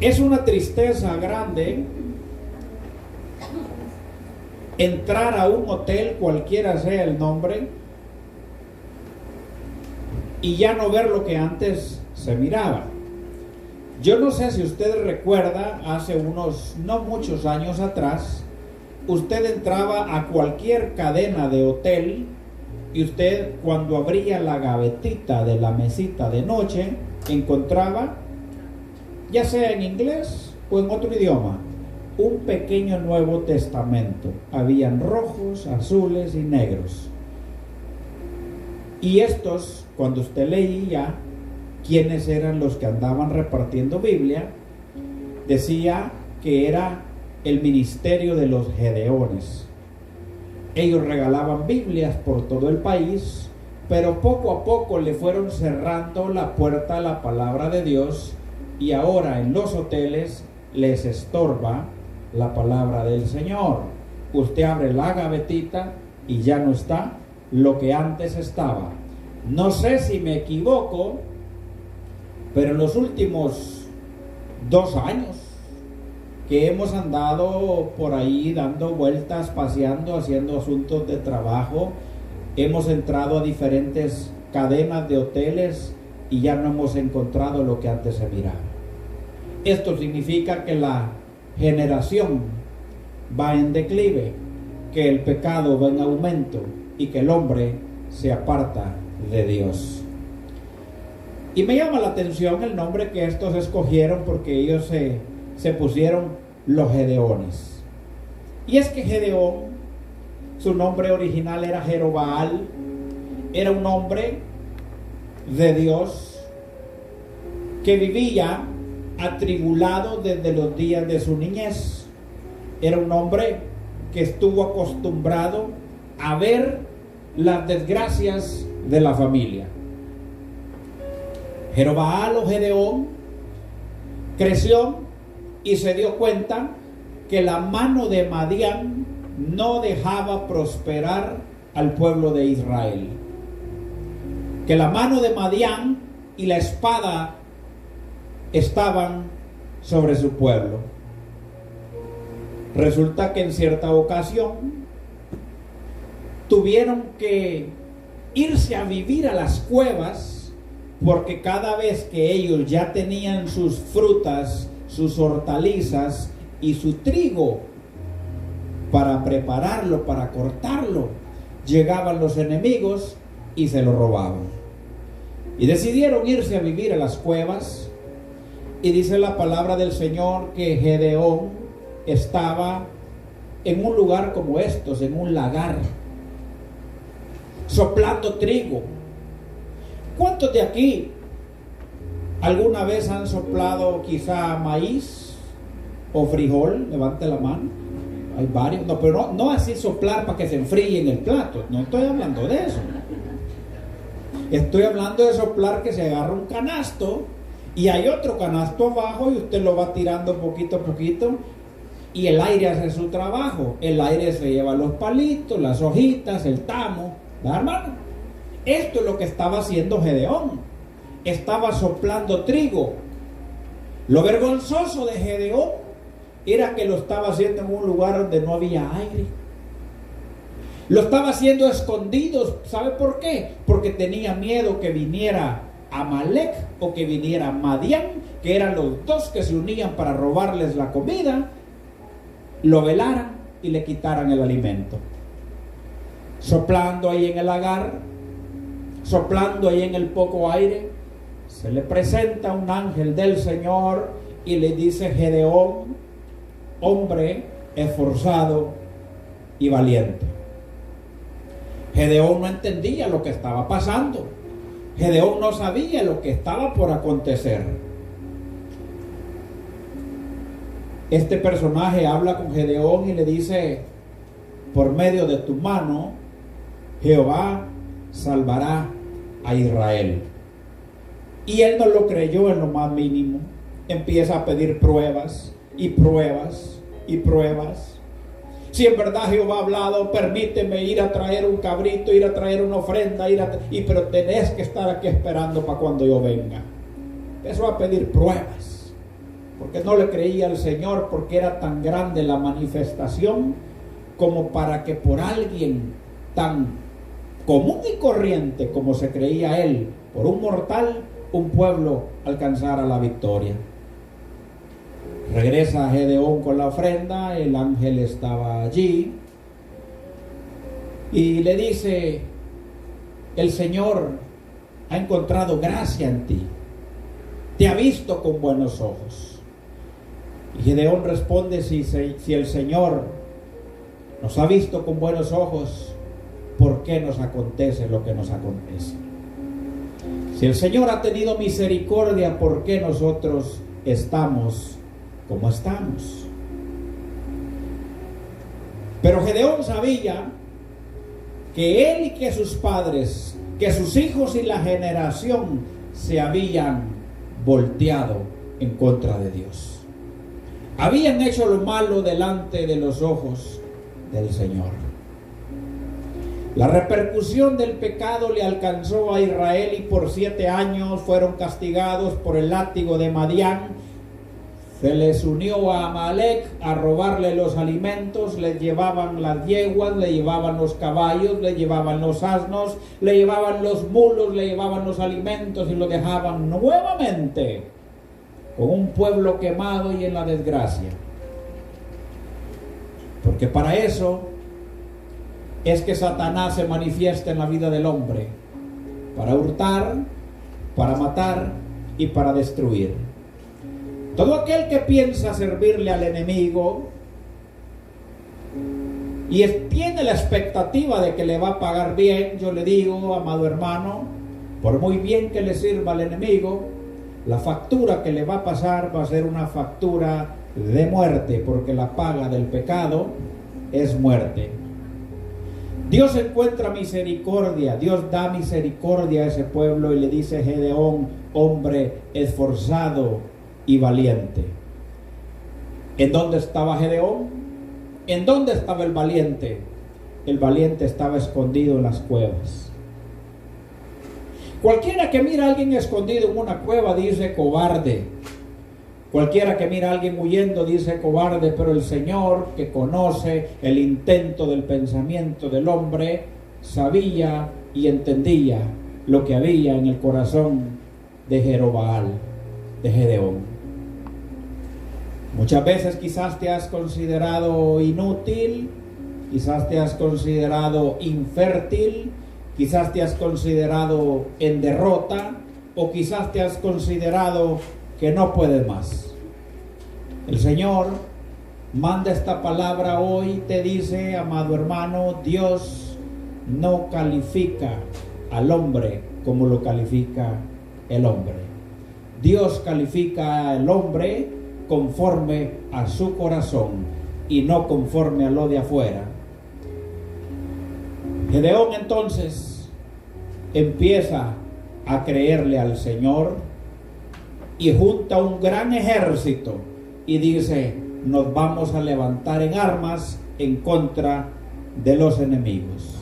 Es una tristeza grande entrar a un hotel, cualquiera sea el nombre, y ya no ver lo que antes se miraba. Yo no sé si usted recuerda, hace unos no muchos años atrás, usted entraba a cualquier cadena de hotel y usted, cuando abría la gavetita de la mesita de noche, encontraba, ya sea en inglés o en otro idioma, un pequeño Nuevo Testamento. Habían rojos, azules y negros. Y estos, cuando usted leía quiénes eran los que andaban repartiendo Biblia, decía que era el ministerio de los Gedeones. Ellos regalaban Biblias por todo el país, pero poco a poco le fueron cerrando la puerta a la palabra de Dios, y ahora en los hoteles les estorba la palabra del Señor. Usted abre la gavetita y ya no está lo que antes estaba. No sé si me equivoco, pero en los últimos 2 años que hemos andado por ahí dando vueltas, paseando, haciendo asuntos de trabajo, hemos entrado a diferentes cadenas de hoteles y ya no hemos encontrado lo que antes se miraba. Esto significa que la generación va en declive, que el pecado va en aumento y que el hombre se aparta de Dios. Y me llama la atención el nombre que estos escogieron, porque ellos se pusieron los Gedeones. Y es que Gedeón, su nombre original era Jerobaal, era un hombre de Dios que vivía atribulado desde los días de su niñez. Era un hombre que estuvo acostumbrado a ver las desgracias de la familia. Jerobaal o Gedeón creció y se dio cuenta que la mano de Madián no dejaba prosperar al pueblo de Israel. Que la mano de Madián y la espada estaban sobre su pueblo. Resulta que en cierta ocasión tuvieron que irse a vivir a las cuevas, porque cada vez que ellos ya tenían sus frutas, sus hortalizas y su trigo para prepararlo, para cortarlo, llegaban los enemigos y se lo robaban. Y decidieron irse a vivir a las cuevas. Y dice la palabra del Señor que Gedeón estaba en un lugar como estos, en un lagar, soplando trigo. ¿Cuántos de aquí alguna vez han soplado quizá maíz o frijol? Levante la mano. Hay varios. No, pero no así soplar para que se enfríe en el plato. No estoy hablando de eso. Estoy hablando de soplar que se agarra un canasto y hay otro canasto abajo y usted lo va tirando poquito a poquito y el aire hace su trabajo. El aire se lleva los palitos, las hojitas, el tamo. ¿Verdad, hermano? Esto es lo que estaba haciendo Gedeón. Estaba soplando trigo. Lo vergonzoso de Gedeón era que lo estaba haciendo en un lugar donde no había aire. Lo estaba haciendo escondido. ¿Sabe por qué? Porque tenía miedo que viniera Amalek o que viniera Madián, que eran los dos que se unían para robarles la comida, lo velaran y le quitaran el alimento. Soplando ahí en el lagar, soplando ahí en el poco aire, se le presenta un ángel del Señor y le dice: Gedeón, hombre esforzado y valiente. Gedeón no entendía lo que estaba pasando. Gedeón no sabía lo que estaba por acontecer. Este personaje habla con Gedeón y le dice: por medio de tu mano Jehová salvará a Israel. Y él no lo creyó en lo más mínimo. Empieza a pedir pruebas y pruebas y pruebas. Si en verdad Jehová ha hablado, permíteme ir a traer un cabrito, ir a traer una ofrenda, pero tenés que estar aquí esperando para cuando yo venga. Empezó a pedir pruebas. porque no le creía al Señor, porque era tan grande la manifestación como para que por alguien tan común y corriente como se creía él, por un mortal, un pueblo alcanzara la victoria. Regresa Gedeón con la ofrenda, el ángel estaba allí y le dice: el Señor ha encontrado gracia en ti, te ha visto con buenos ojos. Y Gedeón responde: si el Señor nos ha visto con buenos ojos, ¿por qué nos acontece lo que nos acontece? Si el Señor ha tenido misericordia, ¿por qué nosotros estamos como estamos? Pero Gedeón sabía que él y que sus padres, que sus hijos y la generación se habían volteado en contra de Dios. Habían hecho lo malo delante de los ojos del Señor. La repercusión del pecado le alcanzó a Israel y por 7 años fueron castigados por el látigo de Madián. Se les unió a Amalek a robarle los alimentos, les llevaban las yeguas, le llevaban los caballos, le llevaban los asnos, le llevaban los mulos, le llevaban los alimentos y lo dejaban nuevamente con un pueblo quemado y en la desgracia. Porque para eso es que Satanás se manifiesta en la vida del hombre, para hurtar, para matar y para destruir. Todo aquel que piensa servirle al enemigo y tiene la expectativa de que le va a pagar bien, yo le digo, amado hermano, por muy bien que le sirva al enemigo, la factura que le va a pasar va a ser una factura de muerte, porque la paga del pecado es muerte. Dios encuentra misericordia, Dios da misericordia a ese pueblo y le dice a Gedeón: hombre esforzado y valiente. ¿En dónde estaba Gedeón? ¿En dónde estaba el valiente? El valiente estaba escondido en las cuevas. Cualquiera que mira a alguien escondido en una cueva dice cobarde. Cualquiera que mira a alguien huyendo dice cobarde, pero el Señor, que conoce el intento del pensamiento del hombre, sabía y entendía lo que había en el corazón de Jerobaal, de Gedeón. Muchas veces quizás te has considerado inútil, quizás te has considerado infértil, quizás te has considerado en derrota, o quizás te has considerado que no puedes más. El Señor manda esta palabra hoy, te dice, amado hermano, Dios no califica al hombre como lo califica el hombre. Dios califica al hombre conforme a su corazón y no conforme a lo de afuera. Gedeón entonces empieza a creerle al Señor y junta un gran ejército y dice: nos vamos a levantar en armas en contra de los enemigos.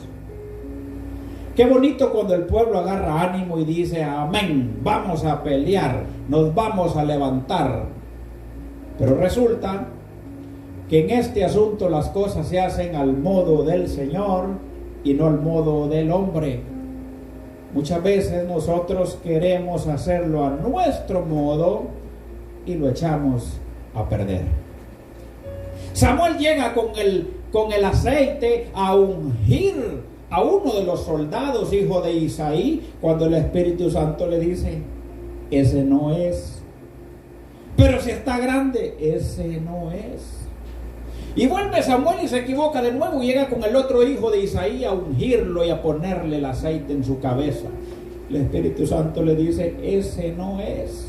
Qué bonito cuando el pueblo agarra ánimo y dice: amén, vamos a pelear, nos vamos a levantar. Pero resulta que en este asunto las cosas se hacen al modo del Señor y no al modo del hombre. Muchas veces nosotros queremos hacerlo a nuestro modo y lo echamos a perder. Samuel llega con el aceite a ungir a uno de los soldados, hijo de Isaí, cuando el Espíritu Santo le dice: ese no es. Pero si está grande, ese no es. Y vuelve Samuel y se equivoca de nuevo y llega con el otro hijo de Isaí a ungirlo y a ponerle el aceite en su cabeza. El Espíritu Santo le dice: ese no es.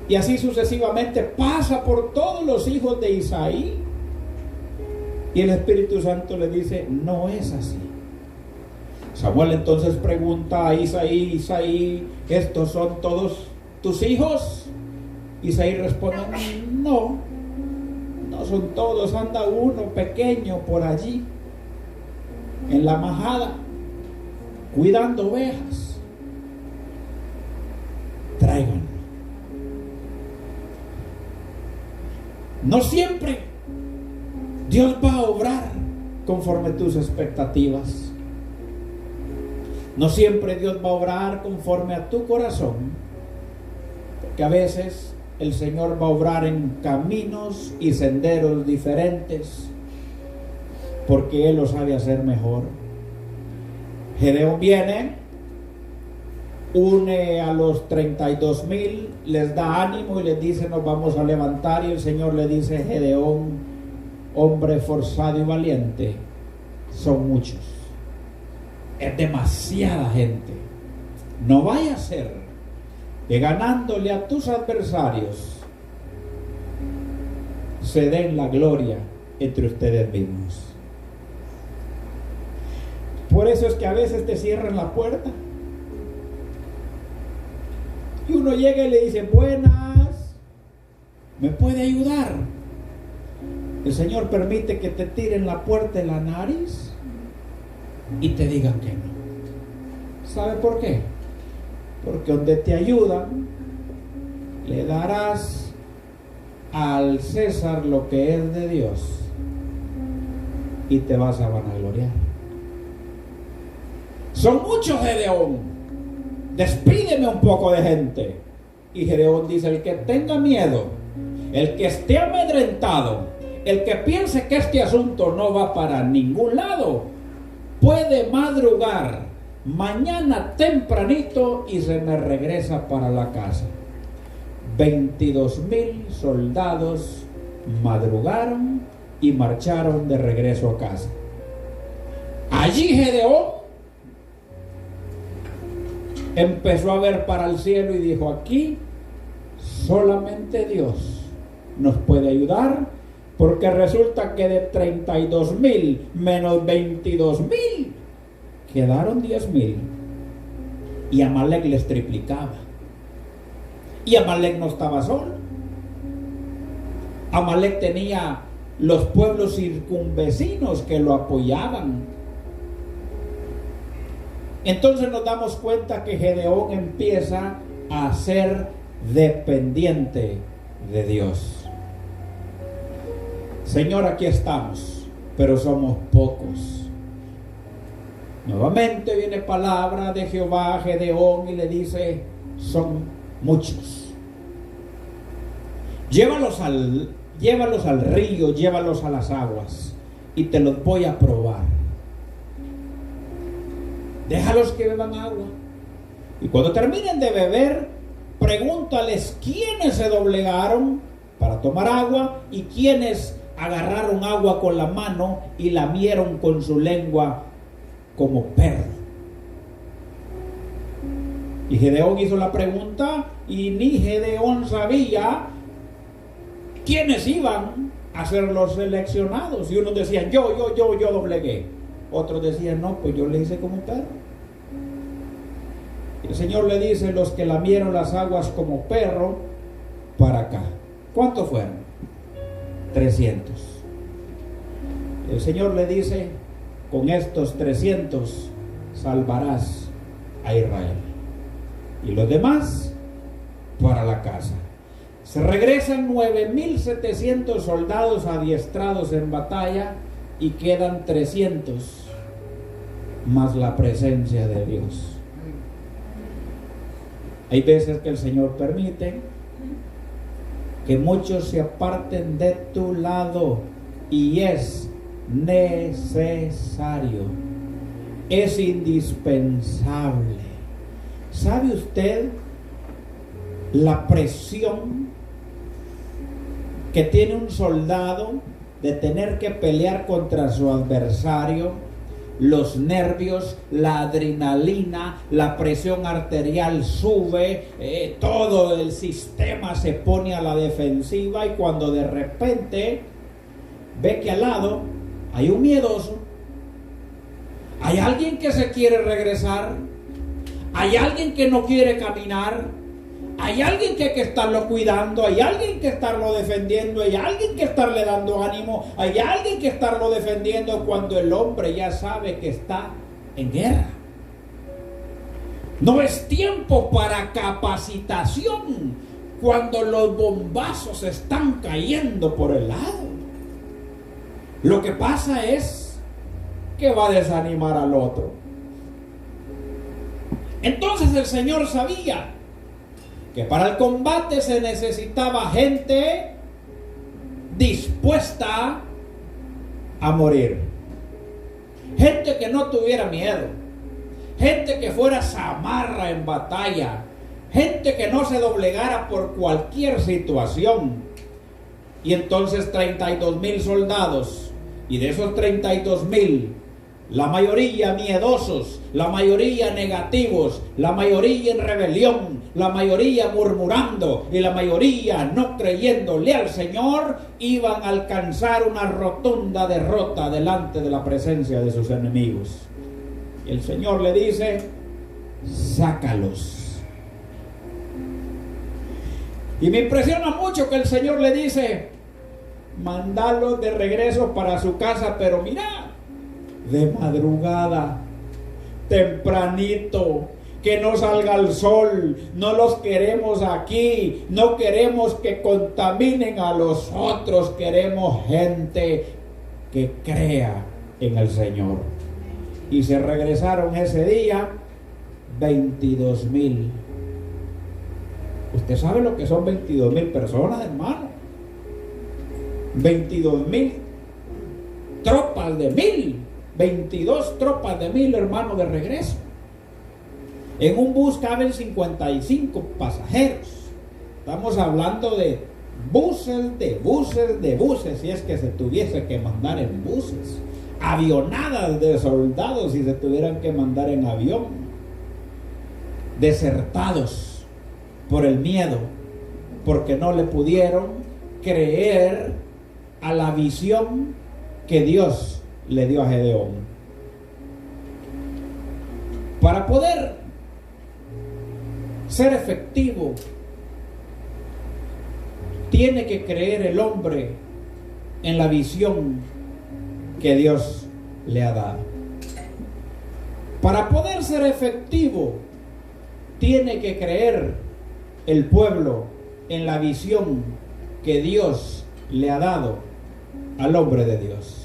Y así sucesivamente pasa por todos los hijos de Isaí. Y el Espíritu Santo le dice: no es así. Samuel entonces pregunta a Isaí: Isaí, ¿estos son todos tus hijos? Isaí responde: no, no son todos, anda uno pequeño por allí, en la majada, cuidando ovejas. Tráiganlo. No siempre Dios va a obrar conforme tus expectativas. No siempre Dios va a obrar conforme a tu corazón, porque a veces el Señor va a obrar en caminos y senderos diferentes, porque Él lo sabe hacer mejor. Gedeón viene, une a los 32,000, les da ánimo y les dice: nos vamos a levantar. Y el Señor le dice: Gedeón, hombre forzado y valiente, son muchos, es demasiada gente. No vaya a ser que ganándole a tus adversarios se den la gloria entre ustedes mismos. Por eso es que a veces te cierran la puerta y uno llega y le dice: buenas, ¿me puede ayudar? El Señor permite que te tiren la puerta en la nariz y te digan que no. ¿Sabe por qué? Porque donde te ayudan, le darás al César lo que es de Dios y te vas a vanagloriar. Son muchos, Gedeón, despídeme un poco de gente. Y Gedeón dice: el que tenga miedo, el que esté amedrentado, el que piense que este asunto no va para ningún lado, puede madrugar mañana tempranito y se me regresa para la casa. 22,000 soldados madrugaron y marcharon de regreso a casa. Allí Gedeón empezó a ver para el cielo y dijo: aquí solamente Dios nos puede ayudar, porque resulta que de 32,000 menos 22,000 quedaron 10,000. Y Amalek les triplicaba. Y Amalek no estaba solo. Amalek tenía los pueblos circunvecinos que lo apoyaban. Entonces nos damos cuenta que Gedeón empieza a ser dependiente de Dios. Señor, aquí estamos, pero somos pocos. Nuevamente viene palabra de Jehová a Gedeón y le dice: son muchos. Llévalos al río, llévalos a las aguas y te los voy a probar. Déjalos que beban agua. Y cuando terminen de beber, pregúntales quiénes se doblegaron para tomar agua y quiénes agarraron agua con la mano y lamieron con su lengua como perro. Y Gedeón hizo la pregunta y ni Gedeón sabía quiénes iban a ser los seleccionados. Y unos decían: yo doblegué. Otros decían: no, pues yo le hice como perro. Y el Señor le dice: los que lamieron las aguas como perro, para acá. ¿Cuántos fueron? 300. El Señor le dice: con estos 300 salvarás a Israel. Y los demás para la casa. Se regresan 9,700 soldados adiestrados en batalla y quedan 300 más la presencia de Dios. Hay veces que el Señor permite que muchos se aparten de tu lado y es necesario, es indispensable. ¿Sabe usted la presión que tiene un soldado de tener que pelear contra su adversario? Los nervios, la adrenalina, la presión arterial sube, todo el sistema se pone a la defensiva, y cuando de repente ve que al lado hay un miedoso, hay alguien que se quiere regresar, hay alguien que no quiere caminar, hay alguien que hay que estarlo cuidando, hay alguien que estarlo defendiendo, hay alguien que estarle dando ánimo, hay alguien que estarlo defendiendo, cuando el hombre ya sabe que está en guerra. No es tiempo para capacitación, cuando los bombazos están cayendo por el lado. Lo que pasa es que va a desanimar al otro. Entonces el Señor sabía que para el combate se necesitaba gente dispuesta a morir, gente que no tuviera miedo, gente que fuera zamarra en batalla, gente que no se doblegara por cualquier situación. Y entonces 32,000 soldados, y de esos 32,000, la mayoría miedosos, la mayoría negativos, la mayoría en rebelión, la mayoría murmurando y la mayoría no creyéndole al Señor, iban a alcanzar una rotunda derrota delante de la presencia de sus enemigos. Y el Señor le dice: sácalos. Y me impresiona mucho que el Señor le dice: mandalos de regreso para su casa, pero mira, de madrugada, tempranito, que no salga el sol, no los queremos aquí, no queremos que contaminen a los otros, queremos gente que crea en el Señor. Y se regresaron ese día 22,000. Usted sabe lo que son 22,000 personas, hermano. 22,000 tropas de 1,000. 22 tropas de 1,000, hermano, de regreso. En un bus caben 55 pasajeros. Estamos hablando de buses, de buses, de buses, si es que se tuviese que mandar en buses. Avionadas de soldados si se tuvieran que mandar en avión. Desertados por el miedo, porque no le pudieron creer a la visión que Dios le dio a Gedeón. Para poder ser efectivo, tiene que creer el hombre en la visión que Dios le ha dado. Para poder ser efectivo, tiene que creer el pueblo en la visión que Dios le ha dado al hombre de Dios.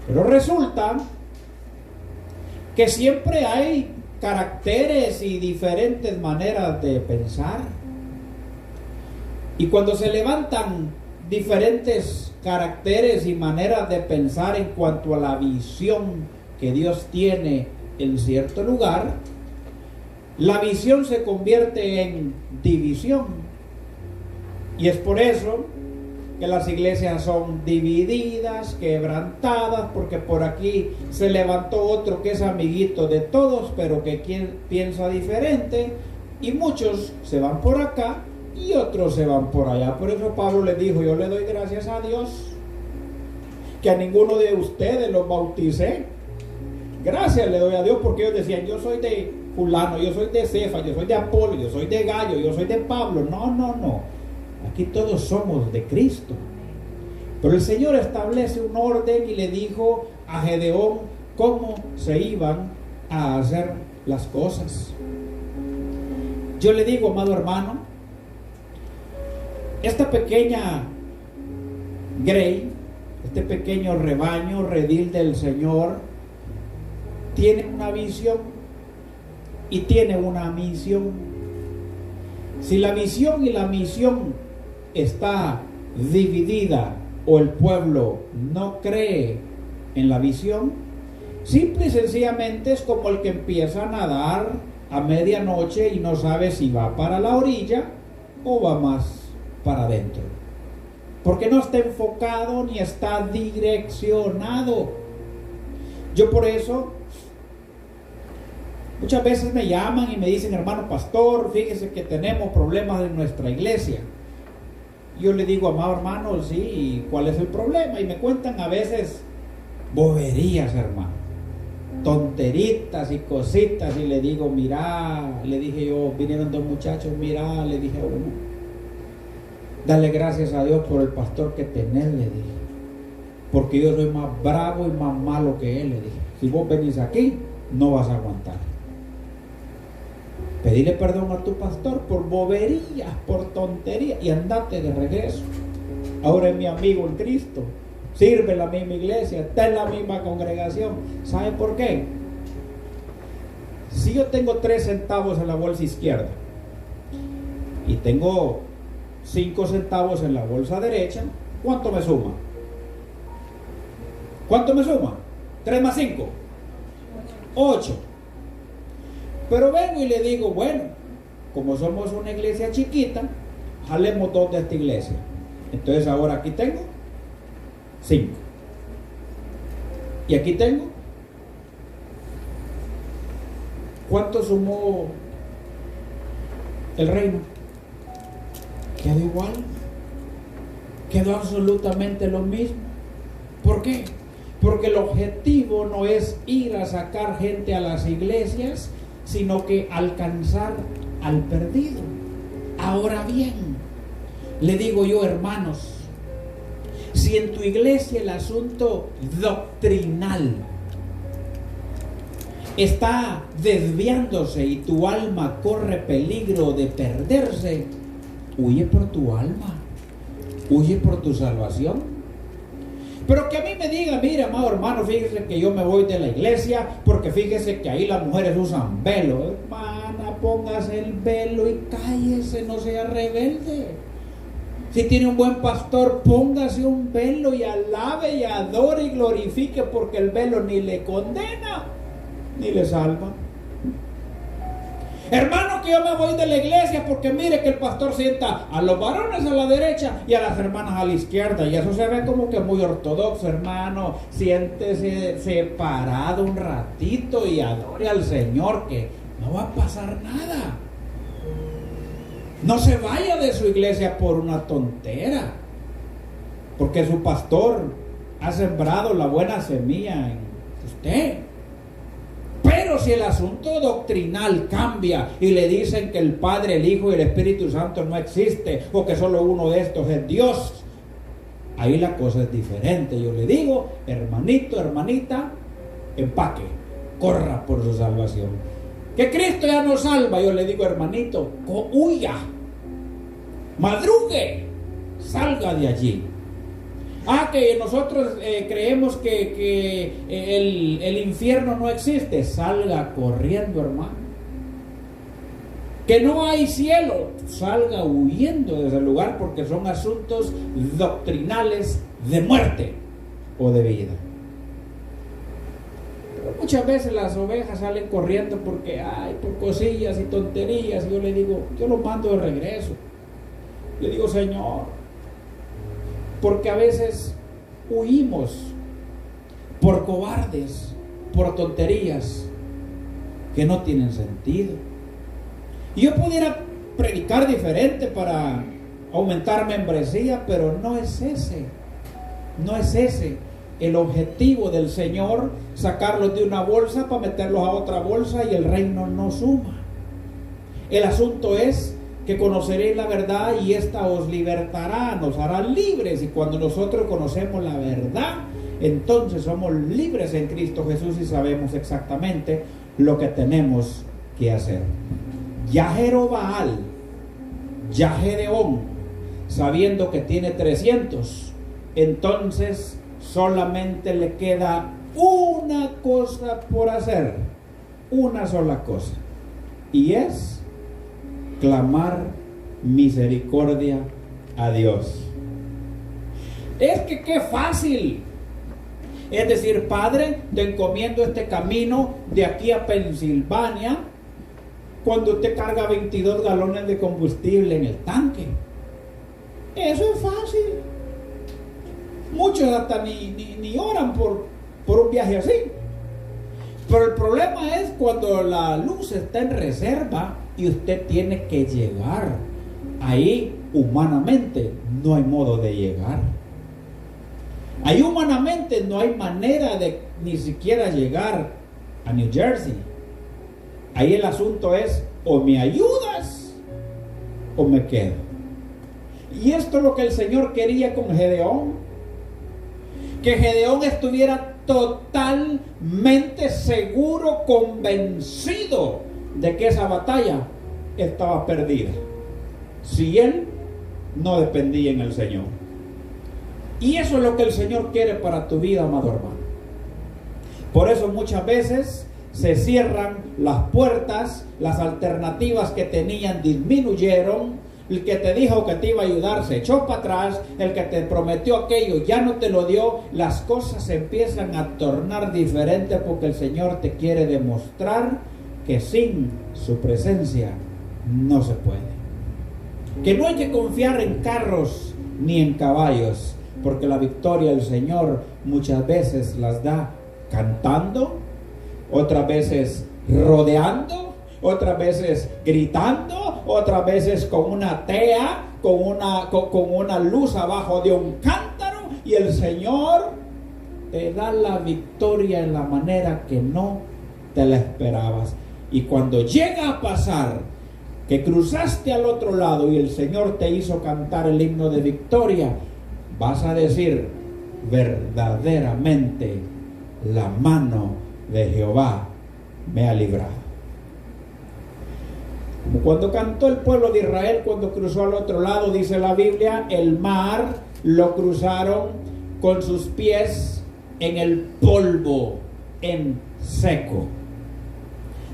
Pero resulta que siempre hay caracteres y diferentes maneras de pensar. Y cuando se levantan diferentes caracteres y maneras de pensar en cuanto a la visión que Dios tiene en cierto lugar, la visión se convierte en división. Y es por eso que las iglesias son divididas, quebrantadas, porque por aquí se levantó otro que es amiguito de todos, pero que piensa diferente, y muchos se van por acá y otros se van por allá. Por eso Pablo les dijo: yo le doy gracias a Dios que a ninguno de ustedes los bauticé. Gracias le doy a Dios, porque ellos decían: yo soy de fulano, yo soy de Cefa, yo soy de Apolo, yo soy de Gallo, yo soy de Pablo. No. Aquí todos somos de Cristo. Pero el Señor establece un orden y le dijo a Gedeón cómo se iban a hacer las cosas. Yo le digo, amado hermano, esta pequeña grey, este pequeño rebaño, redil del Señor, tiene una visión y tiene una misión. Si la visión y la misión está dividida o el pueblo no cree en la visión, simple y sencillamente es como el que empieza a nadar a medianoche y no sabe si va para la orilla o va más para adentro, porque no está enfocado ni está direccionado. Yo por eso muchas veces me llaman y me dicen: hermano pastor, fíjese que tenemos problemas en nuestra iglesia. Yo le digo: amado hermano, sí, ¿cuál es el problema? Y me cuentan a veces boberías, hermano, tonteritas y cositas, y le digo: mira, le dije yo, vinieron dos muchachos, mira, le dije a uno, dale gracias a Dios por el pastor que tenés, le dije, porque yo soy más bravo y más malo que él, le dije. Si vos venís aquí, no vas a aguantar. Pedile perdón a tu pastor por boberías, por tonterías, y andate de regreso. Ahora es mi amigo en Cristo, sirve en la misma iglesia, está en la misma congregación. ¿Sabe por qué? Si yo tengo 3 centavos en la bolsa izquierda y tengo 5 centavos en la bolsa derecha, ¿cuánto me suma? ¿Cuánto me suma? 3 más 5, 8. Pero vengo y le digo, bueno, como somos una iglesia chiquita, jalemos 2 de esta iglesia. Entonces ahora aquí tengo 5. Y aquí tengo. ¿Cuánto sumó el reino? Quedó igual. Quedó absolutamente lo mismo. ¿Por qué? Porque el objetivo no es ir a sacar gente a las iglesias, sino que alcanzar al perdido. Ahora bien, le digo yo, hermanos, si en tu iglesia el asunto doctrinal está desviándose y tu alma corre peligro de perderse, huye por tu alma, huye por tu salvación. Pero que a mí me diga, mire, amado hermano, fíjese que yo me voy de la iglesia porque fíjese que ahí las mujeres usan velo. Hermana, póngase el velo y cállese, no sea rebelde. Si tiene un buen pastor, póngase un velo y alabe y adore y glorifique, porque el velo ni le condena ni le salva. Hermano, que yo me voy de la iglesia porque mire que el pastor sienta a los varones a la derecha y a las hermanas a la izquierda, y eso se ve como que muy ortodoxo. Hermano, siéntese separado un ratito y adore al Señor, que no va a pasar nada. No se vaya de su iglesia por una tontera, porque su pastor ha sembrado la buena semilla en usted. Pero si el asunto doctrinal cambia y le dicen que el Padre, el Hijo y el Espíritu Santo no existe, o que solo uno de estos es Dios, ahí la cosa es diferente. Yo le digo, hermanito, hermanita, empaque, corra por su salvación. Que Cristo ya nos salva, yo le digo, hermanito, huya, madrugue, salga de allí. Que nosotros creemos que el infierno no existe, salga corriendo, hermano. Que no hay cielo, salga huyendo de ese lugar, porque son asuntos doctrinales de muerte o de vida. Pero muchas veces las ovejas salen corriendo porque por cosillas y tonterías. Y yo le digo, yo los mando de regreso. Le digo, Señor, porque a veces huimos por cobardes, por tonterías que no tienen sentido. Y yo pudiera predicar diferente para aumentar membresía, pero no es ese el objetivo del Señor, sacarlos de una bolsa para meterlos a otra bolsa y el reino no suma. El asunto es que conoceréis la verdad y esta os libertará, nos hará libres. Y cuando nosotros conocemos la verdad, entonces somos libres en Cristo Jesús y sabemos exactamente lo que tenemos que hacer. Ya Jerobaal, ya Gedeón, sabiendo que tiene 300, entonces solamente le queda una cosa por hacer, una sola cosa, y es clamar misericordia a Dios. Es que qué fácil. Es decir, Padre, te encomiendo este camino de aquí a Pensilvania, cuando usted carga 22 galones de combustible en el tanque. Eso es fácil. Muchos hasta ni oran por un viaje así. Pero el problema es cuando la luz está en reserva y usted tiene que llegar. Ahí humanamente no hay modo de llegar. Ahí humanamente no hay manera de ni siquiera llegar a New Jersey. Ahí el asunto es, o me ayudas o me quedo. Y esto es lo que el Señor quería con Gedeón. Que Gedeón estuviera totalmente seguro, convencido de que esa batalla estaba perdida si él no dependía en el Señor. Y eso es lo que el Señor quiere para tu vida, amado hermano. Por eso muchas veces se cierran las puertas, las alternativas que tenían disminuyeron. El que te dijo que te iba a ayudar se echó para atrás, el que te prometió aquello ya no te lo dio. Las cosas se empiezan a tornar diferentes porque el Señor te quiere demostrar que sin su presencia no se puede. Que no hay que confiar en carros ni en caballos, porque la victoria del Señor muchas veces las da cantando, otras veces rodeando, otras veces gritando, otras veces con una tea, con una luz abajo de un cántaro, y el Señor te da la victoria en la manera que no te la esperabas. Y cuando llega a pasar que cruzaste al otro lado y el Señor te hizo cantar el himno de victoria, vas a decir: verdaderamente la mano de Jehová me ha librado. Como cuando cantó el pueblo de Israel cuando cruzó al otro lado, dice la Biblia, el mar lo cruzaron con sus pies en el polvo, en seco.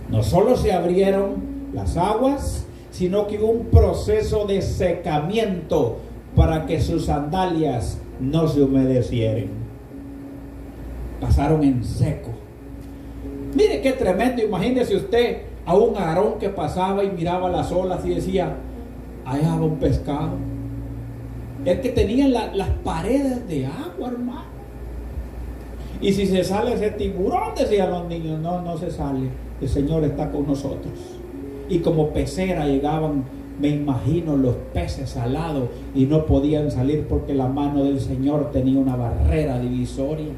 No solo se abrieron las aguas, sino que hubo un proceso de secamiento para que sus sandalias no se humedecieran. Pasaron en seco. Mire qué tremendo. Imagínese usted a un Aarón que pasaba y miraba las olas y decía: allá va un pescado. Es que tenían las paredes de agua, hermano. Y si se sale ese tiburón, decían los niños, no se sale, el Señor está con nosotros. Y como pecera llegaban, me imagino, los peces salados y no podían salir porque la mano del Señor tenía una barrera divisoria.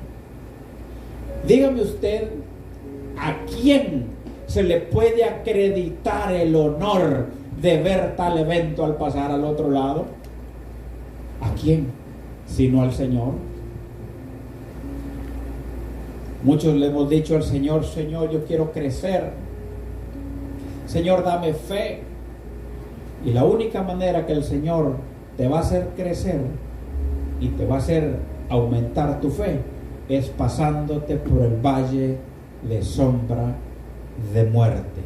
Dígame usted, ¿a quién se le puede acreditar el honor de ver tal evento al pasar al otro lado? ¿A quién? Sino al Señor. Muchos le hemos dicho al Señor: Señor, yo quiero crecer. Señor, dame fe. Y la única manera que el Señor te va a hacer crecer y te va a hacer aumentar tu fe es pasándote por el valle de sombra de muerte.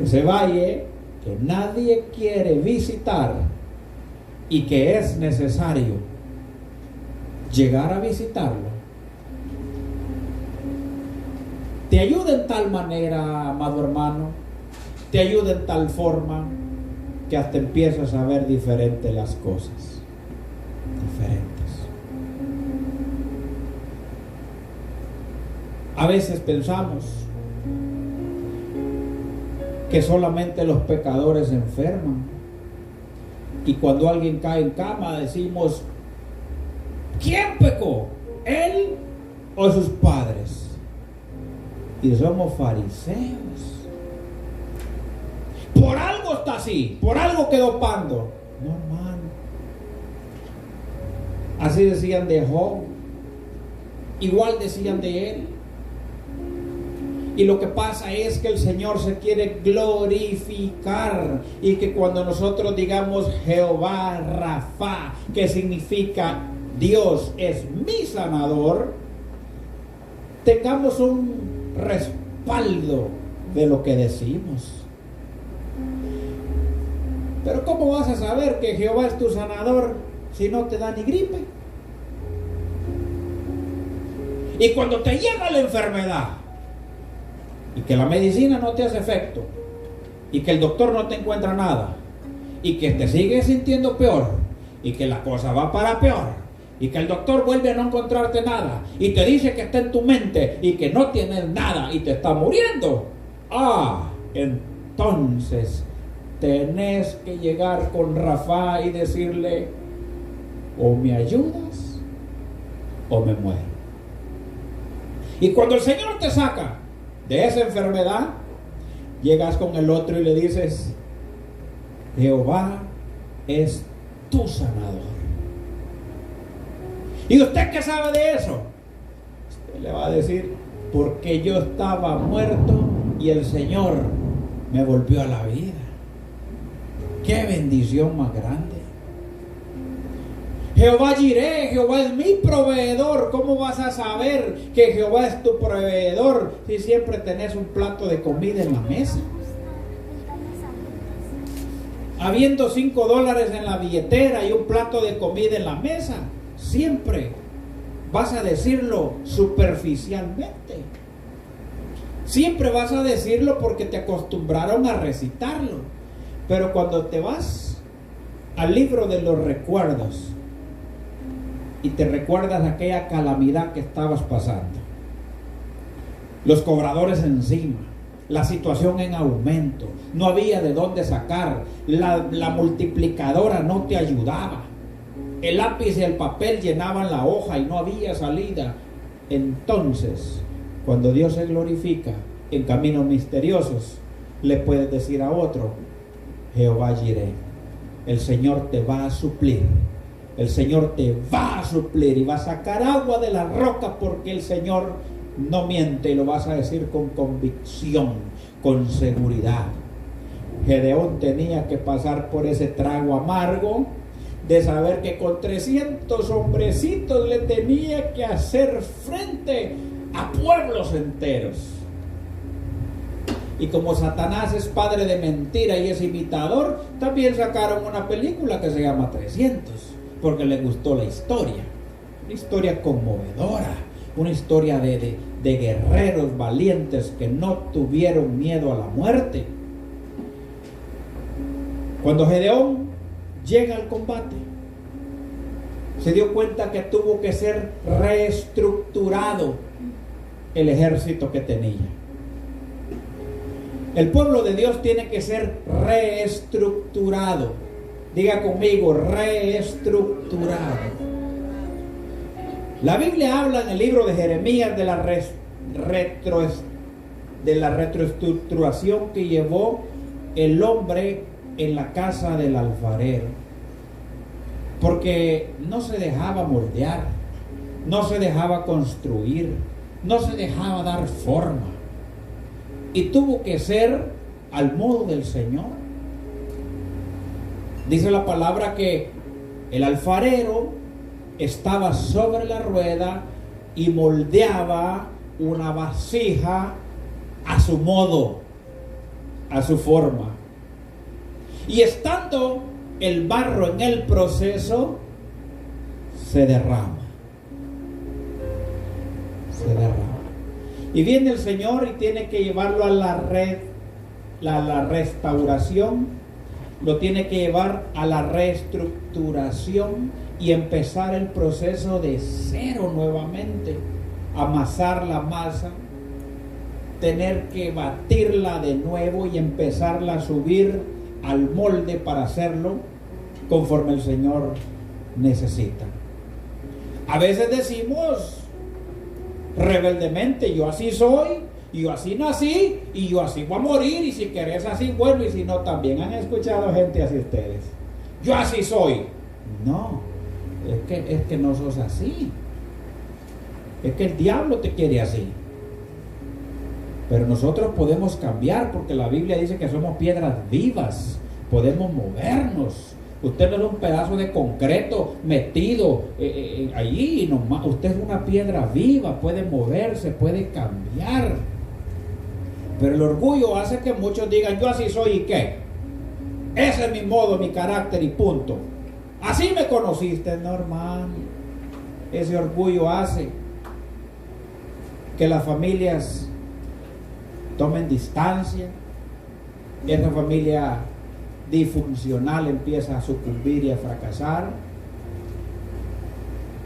Ese valle que nadie quiere visitar y que es necesario llegar a visitarlo. Te ayuda en tal manera, amado hermano, te ayuda en tal forma que hasta empiezas a ver diferentes las cosas. Diferentes. A veces pensamos que solamente los pecadores se enferman. Y cuando alguien cae en cama decimos: ¿quién pecó? ¿Él o sus padres? Y somos fariseos. Por algo está así, por algo quedó pando. No, hermano. Así decían de Job, igual decían de él. Y lo que pasa es que el Señor se quiere glorificar, y que cuando nosotros digamos Jehová Rafa, que significa Dios es mi sanador, tengamos un respaldo de lo que decimos. Pero ¿cómo vas a saber que Jehová es tu sanador si no te da ni gripe? Y cuando te llega la enfermedad y que la medicina no te hace efecto y que el doctor no te encuentra nada y que te sigues sintiendo peor y que la cosa va para peor y que el doctor vuelve a no encontrarte nada y te dice que está en tu mente y que no tienes nada y te está muriendo, entonces tenés que llegar con Rafa y decirle: o me ayudas o me muero. Y cuando el Señor te saca de esa enfermedad, llegas con el otro y le dices: Jehová es tu sanador. ¿Y usted qué sabe de eso? Usted le va a decir: porque yo estaba muerto y el Señor me volvió a la vida. ¡Qué bendición más grande! Jehová Jireh, Jehová es mi proveedor. ¿Cómo vas a saber que Jehová es tu proveedor si siempre tenés un plato de comida en la mesa? Habiendo $5 en la billetera y un plato de comida en la mesa, siempre vas a decirlo superficialmente. Siempre vas a decirlo porque te acostumbraron a recitarlo. Pero cuando te vas al libro de los recuerdos y te recuerdas aquella calamidad que estabas pasando, los cobradores encima, la situación en aumento, no había de dónde sacar, la multiplicadora no te ayudaba, el lápiz y el papel llenaban la hoja y no había salida. Entonces, cuando Dios se glorifica en caminos misteriosos, le puedes decir a otro: Jehová Jireh, el Señor te va a suplir, el Señor te va a suplir y va a sacar agua de la roca, porque el Señor no miente, y lo vas a decir con convicción, con seguridad. Gedeón tenía que pasar por ese trago amargo de saber que con 300 hombrecitos le tenía que hacer frente a pueblos enteros. Y como Satanás es padre de mentira y es imitador, también sacaron una película que se llama 300, porque le gustó la historia. Una historia conmovedora, una historia de guerreros valientes que no tuvieron miedo a la muerte. Cuando Gedeón llega al combate, se dio cuenta que tuvo que ser reestructurado el ejército que tenía. El pueblo de Dios tiene que ser reestructurado. Diga conmigo, reestructurado. La Biblia habla en el libro de Jeremías de la reestructuración que llevó el hombre en la casa del alfarero. Porque no se dejaba moldear, no se dejaba construir, no se dejaba dar forma. Y tuvo que ser al modo del Señor. Dice la palabra que el alfarero estaba sobre la rueda y moldeaba una vasija a su modo, a su forma. Y estando el barro en el proceso, se derrama. Se derrama. Y viene el Señor y tiene que llevarlo a la restauración, lo tiene que llevar a la reestructuración y empezar el proceso de cero nuevamente, amasar la masa, tener que batirla de nuevo y empezarla a subir al molde para hacerlo conforme el Señor necesita. A veces decimos rebeldemente: yo así soy, y yo así nací, y yo así voy a morir, y si querés así, bueno, y si no, también. Han escuchado gente así ustedes: yo así soy. No, es que no sos así. Es que el diablo te quiere así. Pero nosotros podemos cambiar, porque la Biblia dice que somos piedras vivas, podemos movernos. Usted no es un pedazo de concreto metido allí nomás. Usted es una piedra viva, puede moverse, puede cambiar. Pero el orgullo hace que muchos digan: yo así soy, ¿y qué? Ese es mi modo, mi carácter y punto. Así me conociste. No, hermano. Ese orgullo hace que las familias tomen distancia. Esa familia disfuncional empieza a sucumbir y a fracasar.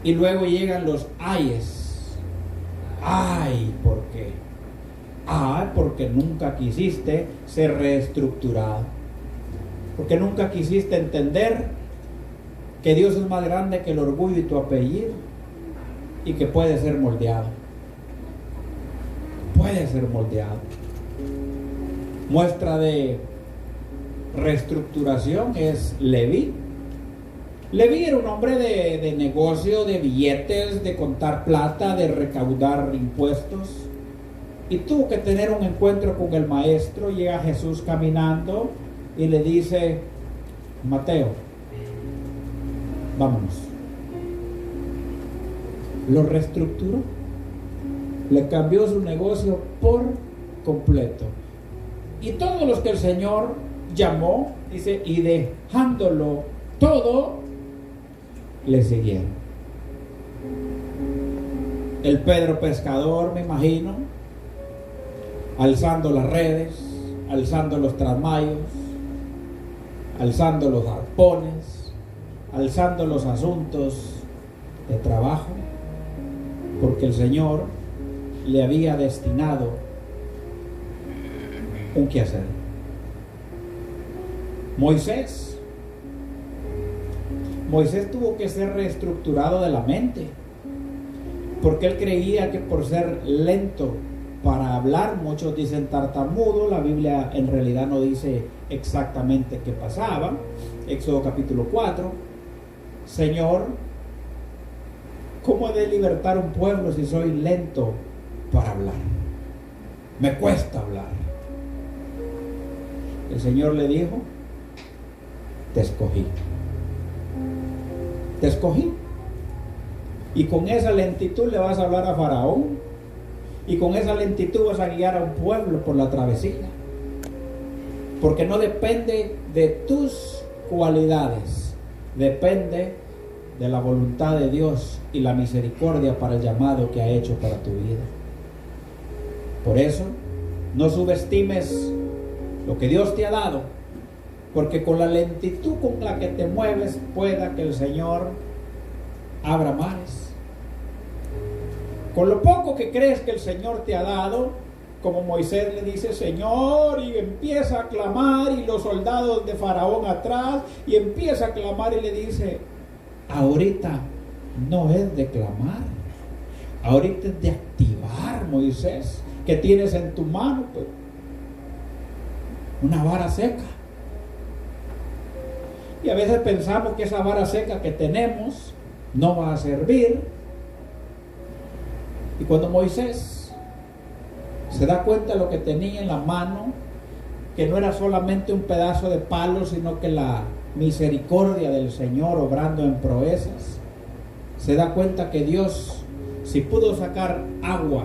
Y luego llegan los ayes. Ay, ¿por qué? Ay, porque nunca quisiste ser reestructurado. Porque nunca quisiste entender que Dios es más grande que el orgullo y tu apellido, y que puede ser moldeado. Puede ser moldeado. Muestra de reestructuración es Leví. Leví era un hombre de negocio, de billetes, de contar plata, de recaudar impuestos. y tuvo que tener un encuentro con el maestro. Llega Jesús caminando y le dice: Mateo, vámonos. Lo reestructuró, le cambió su negocio por completo. Y todos los que el Señor llamó, dice, y dejándolo todo, le siguieron. El Pedro pescador, me imagino, alzando las redes, alzando los trasmayos, alzando los arpones, alzando los asuntos de trabajo, porque el Señor le había destinado un quehacer. Moisés tuvo que ser reestructurado de la mente, porque él creía que por ser lento para hablar, muchos dicen tartamudo, la Biblia en realidad no dice exactamente qué pasaba. Éxodo capítulo 4: Señor, ¿cómo he de libertar un pueblo si soy lento para hablar? Me cuesta hablar. El Señor le dijo: te escogí. Te escogí. Y con esa lentitud le vas a hablar a Faraón. Y con esa lentitud vas a guiar a un pueblo por la travesía. Porque no depende de tus cualidades, depende de la voluntad de Dios y la misericordia para el llamado que ha hecho para tu vida. Por eso, no subestimes lo que Dios te ha dado, porque con la lentitud con la que te mueves, pueda que el Señor abra mares. Con lo poco que crees que el Señor te ha dado, como Moisés le dice: Señor, y empieza a clamar, y los soldados de Faraón atrás, y empieza a clamar, y le dice: ahorita no es de clamar, ahorita es de activar, Moisés. ¿Qué tienes en tu mano? Pues una vara seca. Y a veces pensamos que esa vara seca que tenemos no va a servir. Y cuando Moisés se da cuenta de lo que tenía en la mano, que no era solamente un pedazo de palo, sino que la misericordia del Señor obrando en proezas, se da cuenta que Dios, si pudo sacar agua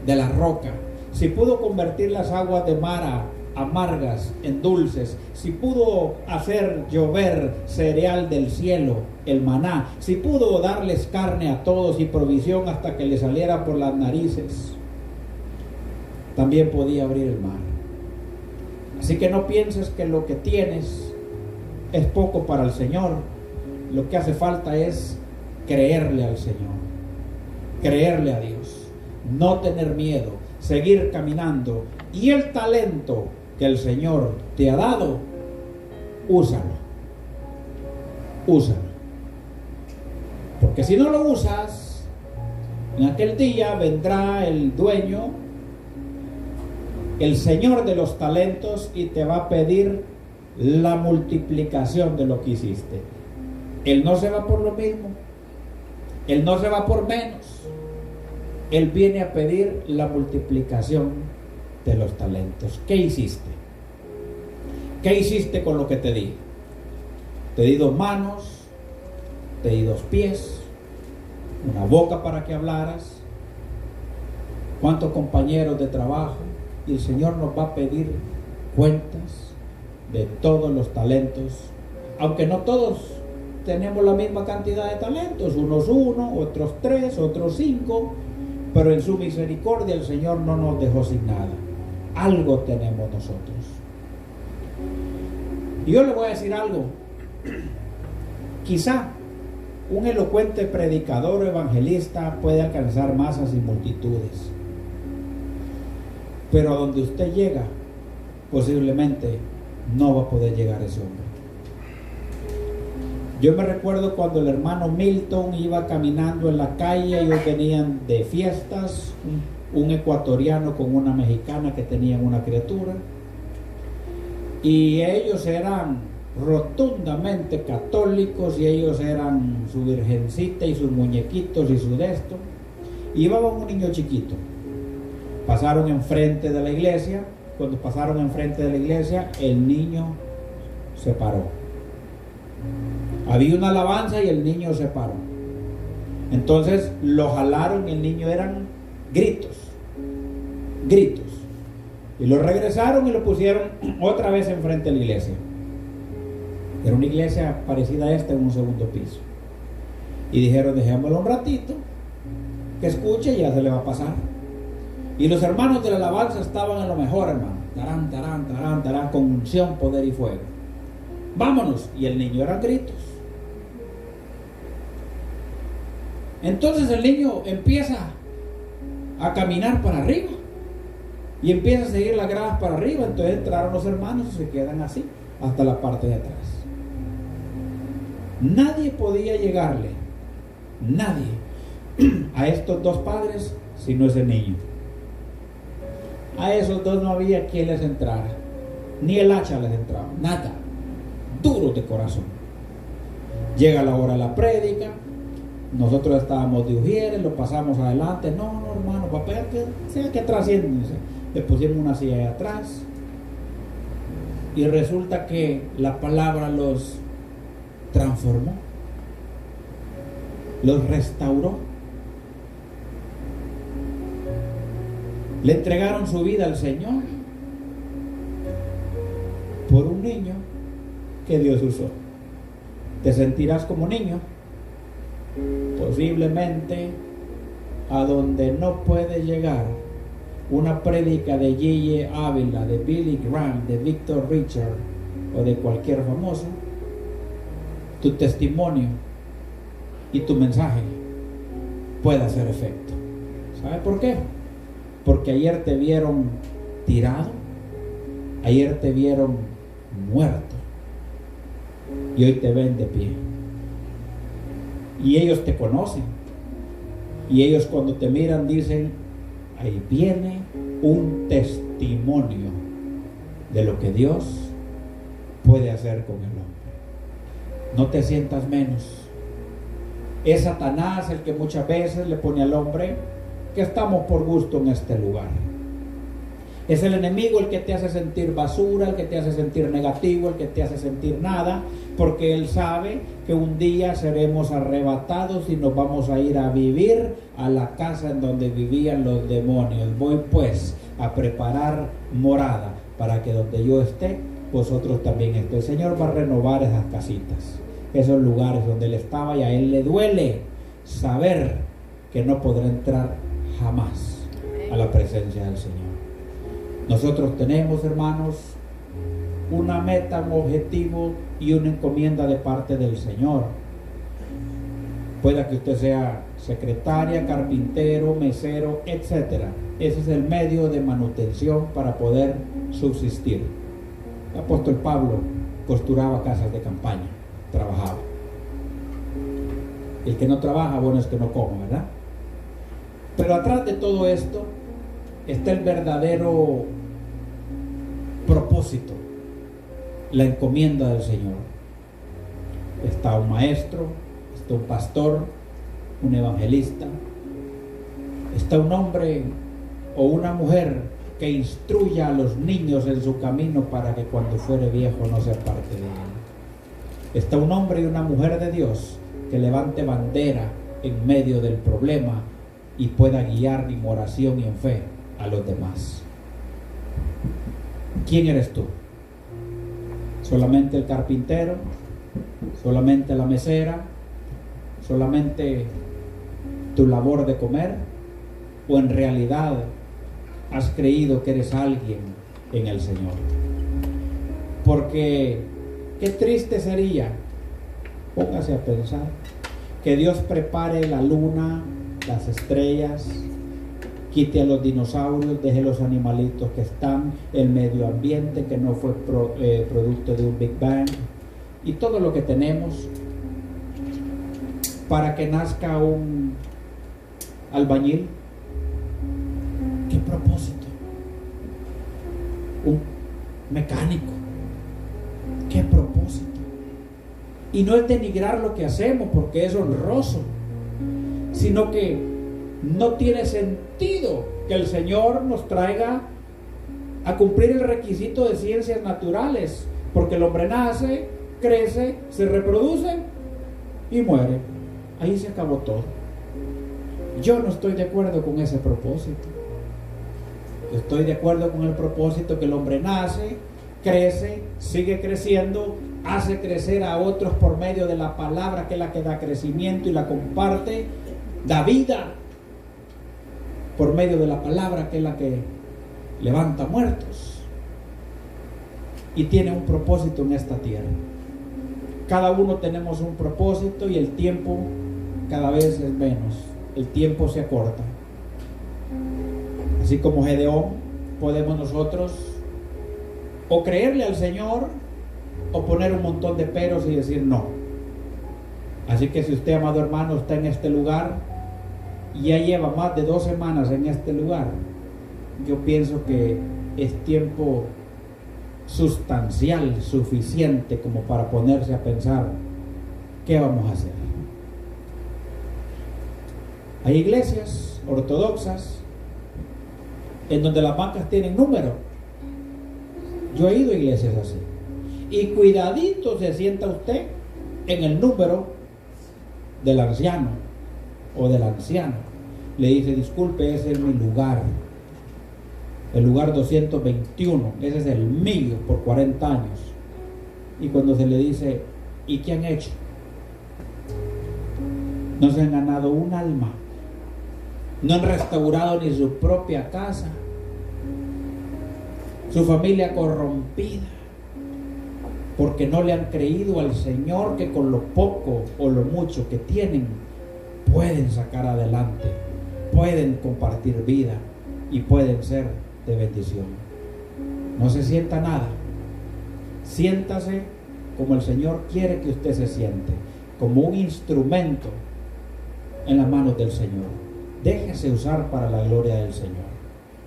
de la roca, si pudo convertir las aguas de Mara amargas en dulces, si pudo hacer llover cereal del cielo, el maná, si pudo darles carne a todos y provisión hasta que les saliera por las narices, también podía abrir el mar. Así que no pienses que lo que tienes es poco para el Señor. Lo que hace falta es creerle al Señor, creerle a Dios, no tener miedo, seguir caminando, y el talento que el Señor te ha dado, úsalo. Porque si no lo usas, en aquel día vendrá el dueño, el Señor de los talentos, y te va a pedir la multiplicación de lo que hiciste. Él no se va por lo mismo, Él no se va por menos. Él viene a pedir la multiplicación de los talentos. ¿Qué hiciste? ¿Qué hiciste con lo que te di? Te di 2 manos, te di 2 pies, una boca para que hablaras, cuántos compañeros de trabajo, y el Señor nos va a pedir cuentas de todos los talentos, aunque no todos tenemos la misma cantidad de talentos, unos 1, otros 3, otros 5, pero en su misericordia el Señor no nos dejó sin nada. Algo tenemos nosotros. Y yo le voy a decir algo. Quizá un elocuente predicador o evangelista puede alcanzar masas y multitudes, pero a donde usted llega, posiblemente no va a poder llegar ese hombre. Yo me recuerdo cuando el hermano Milton iba caminando en la calle, ellos venían de fiestas, un ecuatoriano con una mexicana que tenían una criatura, y ellos eran rotundamente católicos, y ellos eran su virgencita y sus muñequitos y su de esto, y llevaban un niño chiquito. Pasaron enfrente de la iglesia. Cuando pasaron enfrente de la iglesia, el niño se paró. Había una alabanza y el niño se paró. Entonces lo jalaron y el niño eran gritos. Y lo regresaron y lo pusieron otra vez enfrente de la iglesia. Era una iglesia parecida a esta en un segundo piso. Y dijeron, dejémoslo un ratito, que escuche y ya se le va a pasar. Y los hermanos de la alabanza estaban a lo mejor, hermano. Tarán, tarán, tarán, tarán, con unción, poder y fuego. Vámonos. Y el niño eran gritos. Entonces el niño empieza a caminar para arriba. Y empieza a seguir las gradas para arriba. Entonces entraron los hermanos y se quedan así, hasta la parte de atrás. Nadie podía llegarle, nadie, a estos dos padres, sino ese niño. A esos dos no había quien les entrara, ni el hacha les entraba, nada, duros de corazón. Llega la hora de la prédica, nosotros estábamos de ujieres, lo pasamos adelante. No, hermano, papel que sea que trasciende. Le pusimos una silla ahí atrás y resulta que la palabra los transformó, los restauró. Le entregaron su vida al Señor por un niño que Dios usó. Te sentirás como niño, posiblemente a donde no puede llegar una prédica de J.J. Ávila, de Billy Graham, de Victor Richard o de cualquier famoso. Tu testimonio y tu mensaje puede hacer efecto. ¿Sabe por qué? Porque ayer te vieron tirado, ayer te vieron muerto y hoy te ven de pie. Y ellos te conocen y ellos cuando te miran dicen, ahí viene un testimonio de lo que Dios puede hacer con el hombre. No te sientas menos. Es Satanás el que muchas veces le pone al hombre que estamos por gusto en este lugar. Es el enemigo el que te hace sentir basura, el que te hace sentir negativo, el que te hace sentir nada, porque él sabe que un día seremos arrebatados y nos vamos a ir a vivir a la casa en donde vivían los demonios. Voy pues a preparar morada para que donde yo esté, vosotros también estéis. El Señor va a renovar esas casitas, esos lugares donde él estaba, y a él le duele saber que no podrá entrar jamás a la presencia del Señor. Nosotros tenemos, hermanos, una meta, un objetivo y una encomienda de parte del Señor. Pueda que usted sea secretaria, carpintero, mesero, etcétera. Ese es el medio de manutención para poder subsistir. El apóstol Pablo costuraba casas de campaña, trabajaba. El que no trabaja, bueno, es que no come, ¿verdad? Pero atrás de todo esto está el verdadero propósito, la encomienda del Señor. Está un maestro, está un pastor, un evangelista, está un hombre o una mujer que instruya a los niños en su camino para que cuando fuere viejo no se aparte de él. Está un hombre y una mujer de Dios que levante bandera en medio del problema y pueda guiar en oración y en fe a los demás. ¿Quién eres tú? ¿Solamente el carpintero? ¿Solamente la mesera? ¿Solamente tu labor de comer? ¿O en realidad has creído que eres alguien en el Señor? Porque qué triste sería, póngase a pensar, que Dios prepare la luna, las estrellas, quite a los dinosaurios, deje los animalitos que están, el medio ambiente que no fue producto de un Big Bang, y todo lo que tenemos, para que nazca un albañil. ¿Qué propósito? Un mecánico. ¿Qué propósito? Y no es denigrar lo que hacemos porque es honroso, sino que no tiene sentido que el Señor nos traiga a cumplir el requisito de ciencias naturales, porque el hombre nace, crece, se reproduce y muere. Ahí se acabó todo. Yo no estoy de acuerdo con ese propósito. Yo estoy de acuerdo con el propósito que el hombre nace, crece, sigue creciendo, hace crecer a otros por medio de la palabra, que es la que da crecimiento y la comparte, da vida por medio de la palabra, que es la que levanta muertos, y tiene un propósito en esta tierra. Cada uno tenemos un propósito y el tiempo cada vez es menos, el tiempo se acorta. Así como Gedeón, podemos nosotros o creerle al Señor o poner un montón de peros y decir no. Así que si usted, amado hermano, está en este lugar y ya lleva más de 2 semanas en este lugar, yo pienso que es tiempo sustancial, suficiente como para ponerse a pensar qué vamos a hacer. Hay iglesias ortodoxas en donde las bancas tienen número. Yo he ido a iglesias así, y cuidadito se sienta usted en el número del anciano o del anciano. Le dice: disculpe, ese es mi lugar, el lugar 221, ese es el mío por 40 años. Y cuando se le dice: ¿y qué han hecho? No se han ganado un alma, no han restaurado ni su propia casa, su familia corrompida, porque no le han creído al Señor, que con lo poco o lo mucho que tienen pueden sacar adelante, pueden compartir vida y pueden ser de bendición. No se sienta nada, siéntase como el Señor quiere que usted se siente, como un instrumento en las manos del Señor. Déjese usar para la gloria del Señor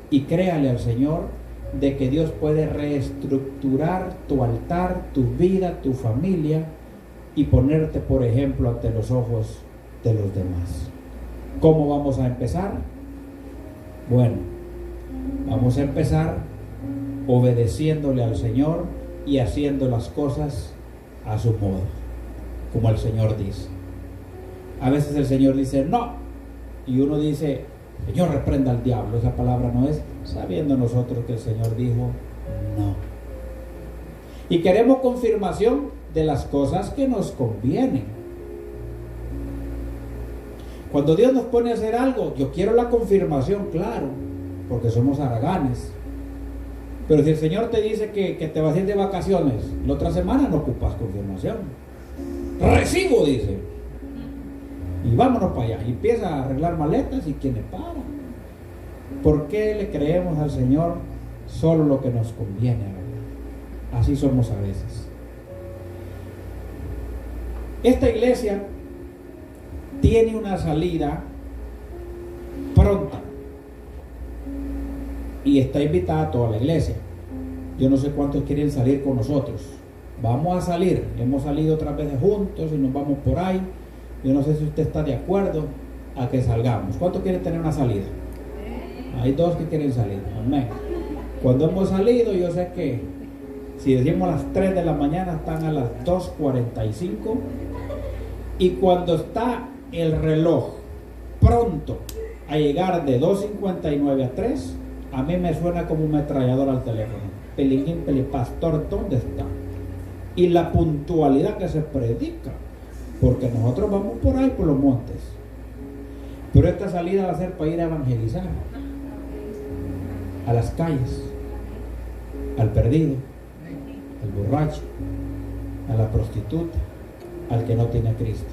y créale al Señor de que Dios puede reestructurar tu altar, tu vida, tu familia, y ponerte, por ejemplo, ante los ojos de los demás. ¿Cómo vamos a empezar? Bueno, vamos a empezar obedeciéndole al Señor y haciendo las cosas a su modo, como el Señor dice. A veces el Señor dice no, y uno dice: Señor, reprenda al diablo. Esa palabra no es, sabiendo nosotros que el Señor dijo no. Y queremos confirmación de las cosas que nos convienen. Cuando Dios nos pone a hacer algo, yo quiero la confirmación, claro, porque somos haraganes. Pero si el Señor te dice que te vas a ir de vacaciones la otra semana, no ocupas confirmación. Recibo, dice, y vámonos para allá. Y empieza a arreglar maletas, y ¿quién le para? ¿Por qué le creemos al Señor solo lo que nos conviene, verdad? Así somos a veces. Esta iglesia tiene una salida pronta y está invitada a toda la iglesia. Yo no sé cuántos quieren salir con nosotros. Vamos a salir, hemos salido otras veces juntos y nos vamos por ahí. Yo no sé si usted está de acuerdo a que salgamos. ¿Cuántos quieren tener una salida? Hay 2 que quieren salir. Amén. Cuando hemos salido, yo sé que si decimos a las 3 de la mañana, están a las 2:45. Y cuando está el reloj pronto a llegar de 2:59 a 3, a mí me suena como un ametrallador al teléfono. Peliquín, pelipastor, ¿dónde está? Y la puntualidad que se predica, porque nosotros vamos por ahí por los montes, pero esta salida va a ser para ir a evangelizar a las calles, al perdido, al borracho, a la prostituta, al que no tiene a Cristo.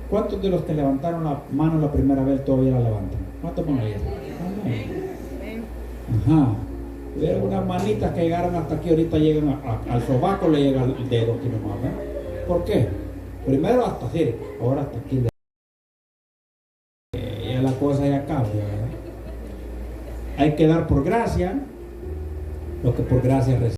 ¿Cuántos de los que levantaron la mano la primera vez todavía la levantan? ¿Cuántos van a ir? Ajá. Hubo unas manitas que llegaron hasta aquí, ahorita llegan al sobaco, le llega el dedo aquí nomás, ¿eh? ¿Por qué? Primero hasta así, ahora hasta aquí. Ya la cosa ya cambia, ¿verdad? Hay que dar por gracia lo que por gracia recibimos.